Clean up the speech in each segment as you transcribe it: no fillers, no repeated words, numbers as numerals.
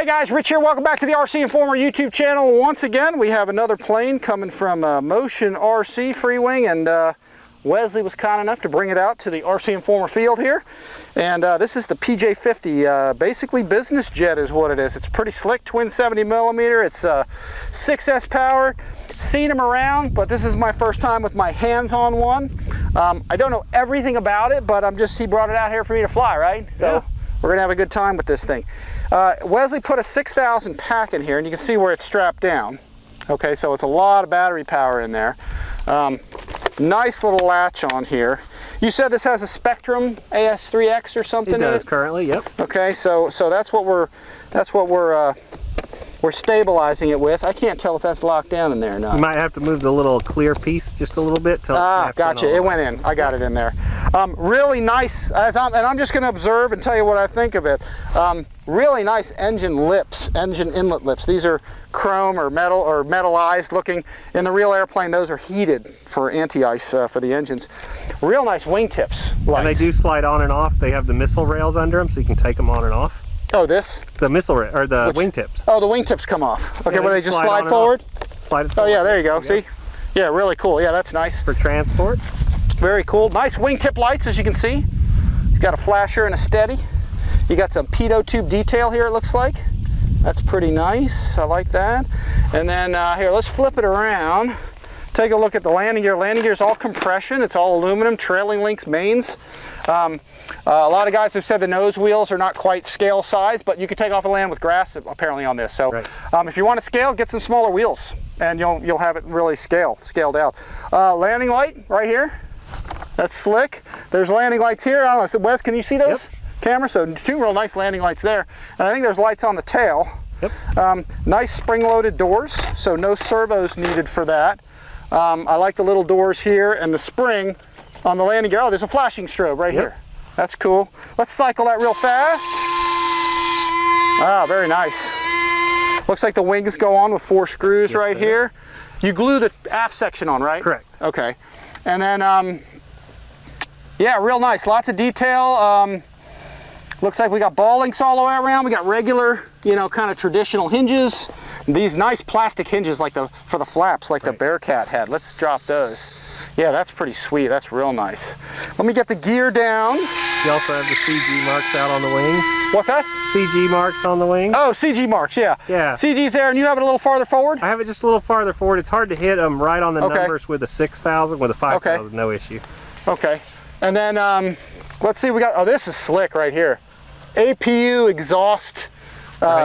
guys, Rich here. Welcome back to the RCINFORMER YouTube channel. Once again, we have another plane coming from MOTIONRC FREEWING, and Wesley was kind enough to bring it out to the RCINFORMER field here. And this is the PJ50, basically business jet is what it is. It's pretty slick, twin 70mm. It's 6S powered. Seen them around, but this is my first time with my hands on one. I don't know everything about it, but he brought it out here for me to fly, right? So yeah. We're gonna have a good time with this thing. Wesley put a 6,000 pack in here, and you can see where it's strapped down. Okay, so it's a lot of battery power in there. Nice little latch on here. You said this has a Spectrum AS3X or something? It does currently, yep. Okay, so that's what we're stabilizing it with. I can't tell if that's locked down in there or not. You might have to move the little clear piece just a little bit. Gotcha. It went in. I got it in there. Really nice, and I'm just going to observe and tell you what I think of it. Really nice engine lips, engine inlet lips. These are chrome or metal or metallized looking. In the real airplane, those are heated for anti-ice for the engines. Real nice wingtips. And they do slide on and off. They have the missile rails under them, so you can take them on and off. Oh, this? The missile or the wingtips. Oh, the wingtips come off. Okay, yeah, where they just slide forward? Slide it forward. Oh yeah, there you go. See? Yeah, really cool. Yeah, that's nice. For transport. Very cool. Nice wingtip lights, as you can see. You've got a flasher and a steady. You got some pitot tube detail here, it looks like. That's pretty nice. I like that. And then here, let's flip it around. Take a look at the landing gear. Landing gear is all compression. It's all aluminum, trailing links, mains. A lot of guys have said the nose wheels are not quite scale size, but you can take off and land with grass apparently on this. So right. If you want to scale, get some smaller wheels, and you'll have it really scaled out. Landing light right here. That's slick. There's landing lights here. I don't know. So Wes, can you see those? Yep. Camera? So two real nice landing lights there. And I think there's lights on the tail. Yep. Nice spring-loaded doors, so no servos needed for that. I like the little doors here and the spring on the landing gear. Oh, there's a flashing strobe right here. That's cool. Let's cycle that real fast. Ah, very nice. Looks like the wings go on with 4 screws right here. You glue the aft section on, right? Correct. Okay. And then, yeah, real nice. Lots of detail. Looks like we got ball links all the way around. We got regular, kind of traditional hinges. These nice plastic hinges for the flaps like the Bearcat had. Let's drop those. Yeah, that's pretty sweet. That's real nice. Let me get the gear down. You also have the CG marks out on the wings. What's that? CG marks on the wings. Oh, CG marks, yeah. Yeah. CG's there, and you have it a little farther forward? I have it just a little farther forward. It's hard to hit them right on the numbers with a 6,000. With a 5,000, no issue. Okay. And then, let's see, this is slick right here. APU exhaust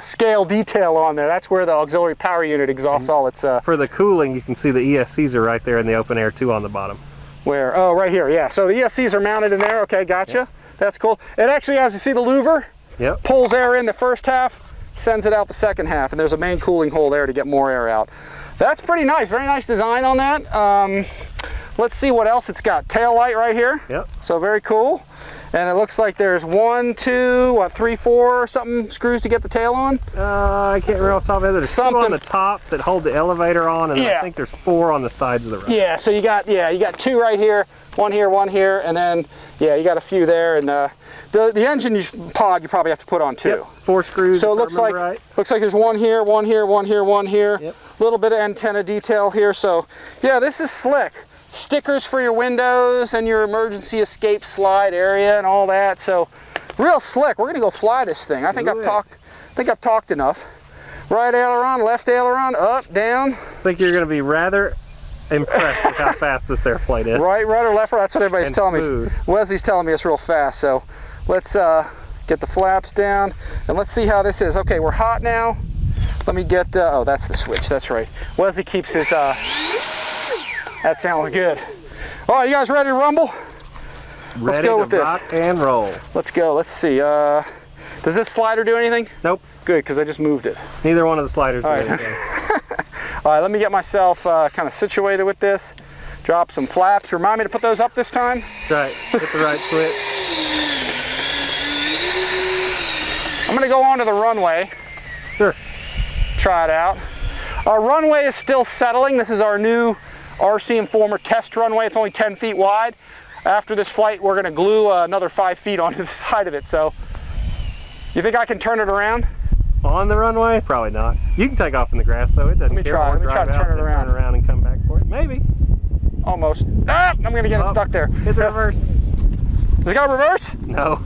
scale detail on there. That's where the auxiliary power unit exhausts all its... For the cooling, you can see the ESCs are right there in the open air too on the bottom. Where? Oh, right here, yeah. So the ESCs are mounted in there. Okay, gotcha. Yep. That's cool. It actually, as you see the louver, pulls air in the first half, sends it out the second half, and there's a main cooling hole there to get more air out. That's pretty nice. Very nice design on that. Let's see what else it's got. Tail light right here. Yep. So very cool. And it looks like there's 1, 2, 3, 4 something screws to get the tail on. I can't remember off the top of my head. There's 2 on the top that hold the elevator on, and I think there's 4 on the sides of the road. Yeah, so you got 2 right here, 1 here, and then you got a few there. And the engine pod you probably have to put on too. Yep. 4 screws. So it looks like there's 1 here, 1 here, 1 here, 1 here. Yep. Little bit of antenna detail here. So yeah, this is slick. Stickers for your windows and your emergency escape slide area and all that. So real slick. We're gonna go fly this thing. I think I've talked enough. Right aileron, left aileron, up, down. I think you're gonna be rather impressed with how fast this airplane is. Right or left? That's what everybody's telling me. Wesley's telling me it's real fast. So let's get the flaps down and let's see how this is. Okay, we're hot now. Let me get, oh, that's the switch. That's right. Wesley keeps his, that sounds good. All right, you guys ready to rumble? Let's go with this. Rock and roll. Let's go. Let's see. Does this slider do anything? Nope. Good, because I just moved it. Neither one of the sliders do anything. All right, let me get myself kind of situated with this. Drop some flaps. Remind me to put those up this time. Right. Hit the right switch. I'm going to go onto the runway. Sure. Try it out. Our runway is still settling. This is our new RCINFORMER test runway. It's only 10 feet wide. After this flight, we're going to glue another 5 feet onto the side of it. So, you think I can turn it around? On the runway? Probably not. You can take off in the grass though. It doesn't care. Let me try to turn it around. Turn around and come back for it. Maybe. Almost. Ah, I'm gonna get it stuck there. Hit the reverse. Does it got reverse? No.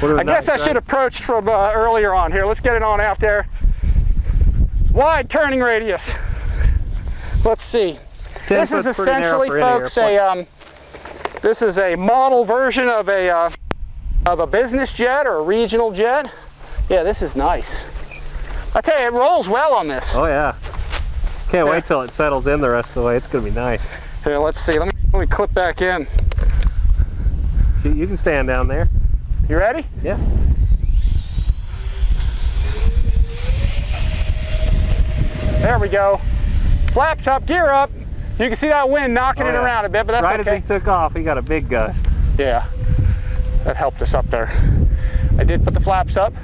I guess I should have approached from earlier on. Here, let's get it on out there. Wide turning radius. Let's see. This is essentially, folks, this is a model version of a business jet or a regional jet. Yeah, this is nice. I tell you, it rolls well on this. Oh yeah. Can't wait till it settles in the rest of the way. It's gonna be nice. Here, let's see. Let me clip back in. You can stand down there. You ready? Yeah. There we go. Flaps up, gear up. You can see that wind knocking it around a bit, but that's okay. Right as he took off, he got a big gust. Yeah, that helped us up there. I did put the flaps up.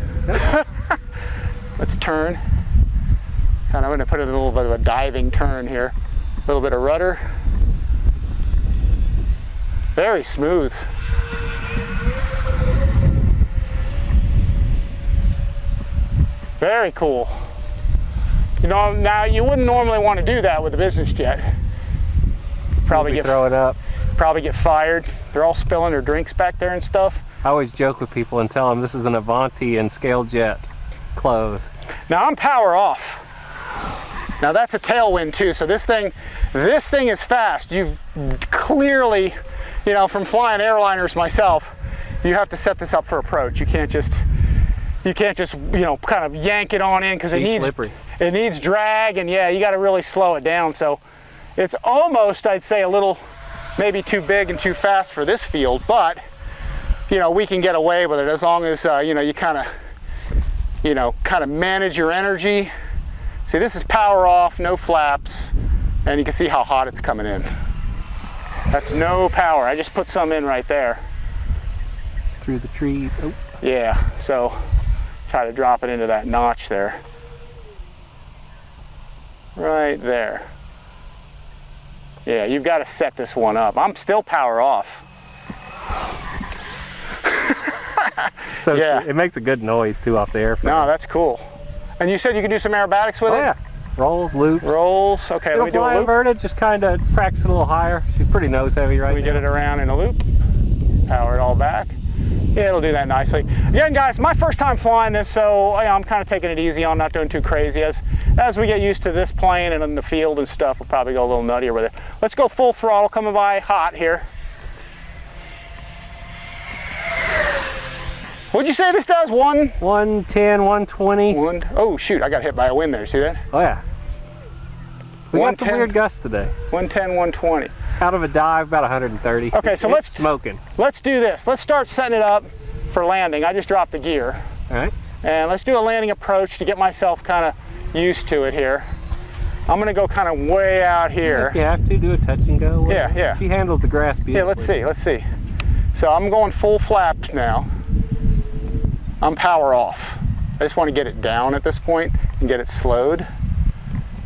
Let's turn. And I'm going to put it in a little bit of a diving turn here. A little bit of rudder. Very smooth. Very cool. You know, now you wouldn't normally want to do that with a business jet. Probably throw it up. Probably get fired. They're all spilling their drinks back there and stuff. I always joke with people and tell them this is an Avanti and scale jet clothes. Now I'm power off. Now that's a tailwind too, so this thing is fast. You've clearly, you know, from flying airliners myself, you have to set this up for approach. You can't just, you know, kind of yank it on in because it needs drag, and yeah, you got to really slow it down. So it's almost, I'd say, a little maybe too big and too fast for this field, but you know, we can get away with it as long as you know, you kind of manage your energy. See, this is power off, no flaps, and you can see how hot it's coming in. That's no power. I just put some in right there. Through the trees. Oh. Yeah, so try to drop it into that notch there. Right there. Yeah, you've got to set this one up. I'm still power off. So yeah, it makes a good noise too off the airframe. No, that's cool. And you said you could do some aerobatics with it? Yeah. Rolls, loops. Rolls. Okay, let me do a loop. Inverted, just kind of practice a little higher. She's pretty nose heavy right now. We get it around in a loop. Power it all back. Yeah, it'll do that nicely. Again, guys, my first time flying this, so I'm kind of taking it easy on, not doing too crazy. As we get used to this plane and in the field and stuff, we'll probably go a little nuttier with it. Let's go full throttle, coming by hot here. What'd you say this does? 110, 120. Oh shoot, I got hit by a wind there, see that? Oh yeah. We got some weird gusts today. 110, 120. Out of a dive, about 130. Okay, so let's smoking. Let's do this. Let's start setting it up for landing. I just dropped the gear. All right. And let's do a landing approach to get myself kind of used to it here. I'm gonna go kind of way out here. If you have to, do a touch and go. Yeah, yeah. She handles the grass beautifully. Yeah, let's see. So I'm going full flaps now. I'm power off. I just want to get it down at this point and get it slowed.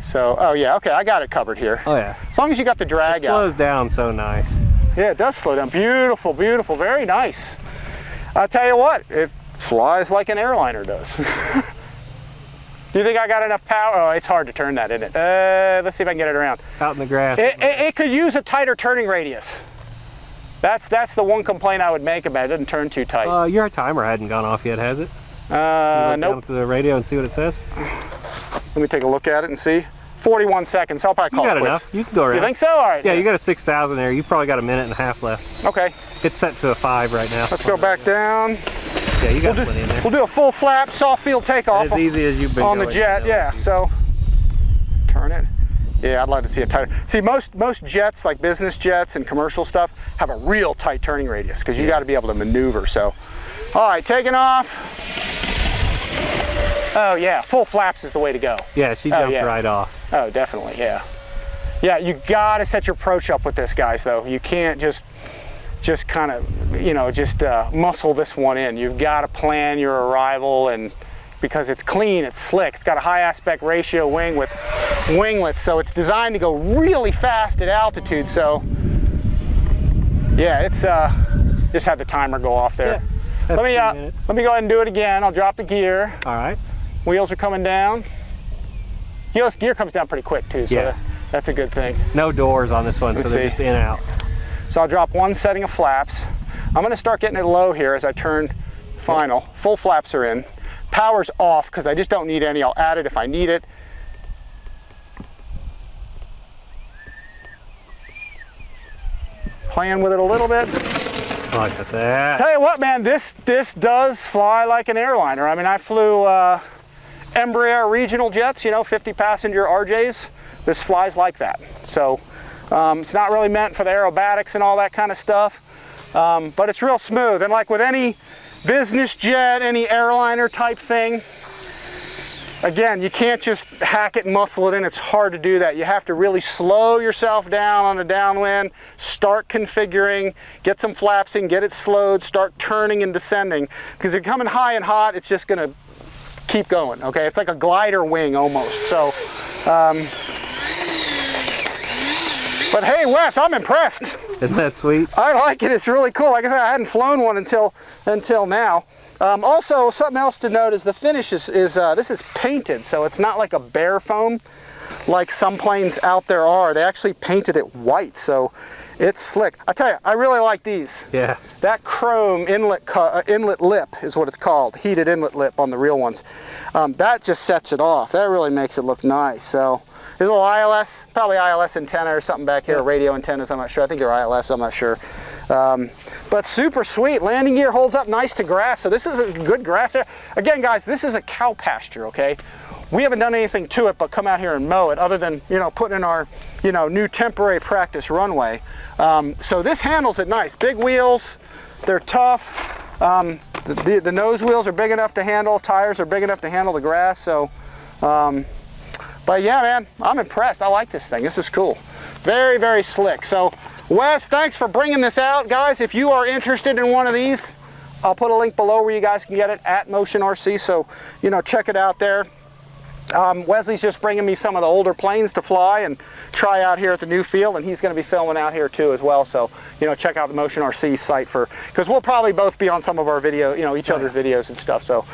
So, oh yeah, okay, I got it covered here. Oh yeah. As long as you got the drag out. It slows down so nice. Yeah, it does slow down. Beautiful, beautiful, very nice. I'll tell you what, it flies like an airliner does. Do you think I got enough power? Oh, it's hard to turn that, isn't it? Let's see if I can get it around. Out in the grass. It could use a tighter turning radius. That's the one complaint I would make about it. It doesn't turn too tight. Your timer hadn't gone off yet, has it? Nope. Down to the radio and see what it says. Let me take a look at it and see. 41 seconds. I'll probably call it quits. You got enough. You can go around. You think so? All right. Yeah, you got a 6,000 there. You probably got a minute and a half left. Okay. It's set to a 5 right now. Let's go back down. Yeah, you got plenty in there. We'll do a full flap, soft field takeoff. As easy as you've been on the jet. Yeah. So turn it. Yeah, I'd like to see it tighter. See, most jets, like business jets and commercial stuff, have a real tight turning radius because you got to be able to maneuver. So, all right, taking off. Oh yeah, full flaps is the way to go. Yeah, she jumped right off. Oh, definitely, yeah. Yeah, you got to set your approach up with this, guys. Though you can't just kind of, you know, muscle this one in. You've got to plan your arrival, and because it's clean, it's slick. It's got a high aspect ratio wing with winglets, so it's designed to go really fast at altitude. So yeah, it's just had the timer go off there. Yeah. let me go ahead and do it again. I'll drop the gear. All right. Wheels are coming down. Gear comes down pretty quick too, so that's a good thing. No doors on this one, so they're just in and out. So I'll drop one setting of flaps. I'm going to start getting it low here as I turn final. Full flaps are in. Power's off because I just don't need any. I'll add it if I need it. Playing with it a little bit. Oh, look at that. Tell you what, man, this does fly like an airliner. I mean, I flew Embraer regional jets, you know, 50 passenger RJs. This flies like that. So it's not really meant for the aerobatics and all that kind of stuff, but it's real smooth. And like with any business jet, any airliner type thing, again, you can't just hack it and muscle it in. It's hard to do that. You have to really slow yourself down on the downwind, start configuring, get some flaps in, get it slowed, start turning and descending. Because if you're coming high and hot, it's just going to keep going, okay? It's like a glider wing almost. So, but hey, Wes, I'm impressed. Isn't that sweet? I like it. It's really cool. Like I said, I hadn't flown one until now. Also, something else to note is the finish is this is painted, so it's not like a bare foam like some planes out there are. They actually painted it white, so it's slick. I tell you, I really like these. Yeah. That chrome inlet lip is what it's called, heated inlet lip on the real ones. That just sets it off. That really makes it look nice. So there's a little ILS, probably ILS antenna or something back here, radio antennas, I'm not sure. I think they're ILS, I'm not sure. But super sweet. Landing gear holds up nice to grass, so this is a good grass area. Again, guys, this is a cow pasture, okay? We haven't done anything to it but come out here and mow it, other than, you know, putting in our, you know, new temporary practice runway. So this handles it nice. Big wheels, they're tough. The nose wheels are big enough to handle, tires are big enough to handle the grass, so but yeah, man, I'm impressed. I like this thing. This is cool. Very, very slick. So, Wes, thanks for bringing this out. Guys, if you are interested in one of these, I'll put a link below where you guys can get it at MOTIONRC. So, you know, check it out there. Wesley's just bringing me some of the older planes to fly and try out here at the new field, and he's going to be filming out here too as well. So, you know, check out the MOTIONRC site because we'll probably both be on some of our video, you know, each other's videos and stuff. So,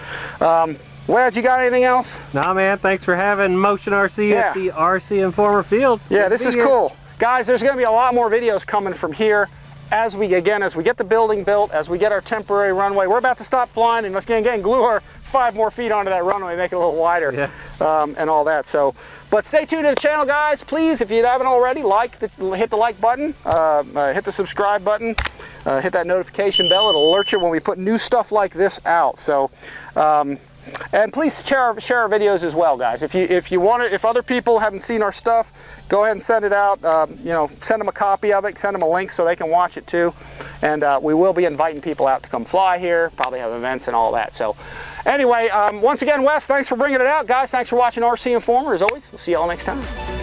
Wes, you got anything else? Nah, man, thanks for having MOTIONRC at the RCINFORMER field. Yeah, this is cool. Guys, there's going to be a lot more videos coming from here as we get the building built, as we get our temporary runway. We're about to stop flying and let's again glue our 5 more feet onto that runway, make it a little wider, and all that. So, but stay tuned to the channel, guys. Please, if you haven't already, hit the like button, hit the subscribe button, hit that notification bell. It'll alert you when we put new stuff like this out. So, and please share our videos as well, guys. If you want it, if other people haven't seen our stuff, go ahead and send it out. You know, send them a copy of it, send them a link so they can watch it too. And we will be inviting people out to come fly here. Probably have events and all that. So, anyway, once again, Wes, thanks for bringing it out, guys. Thanks for watching RC Informer. As always, we'll see y'all next time.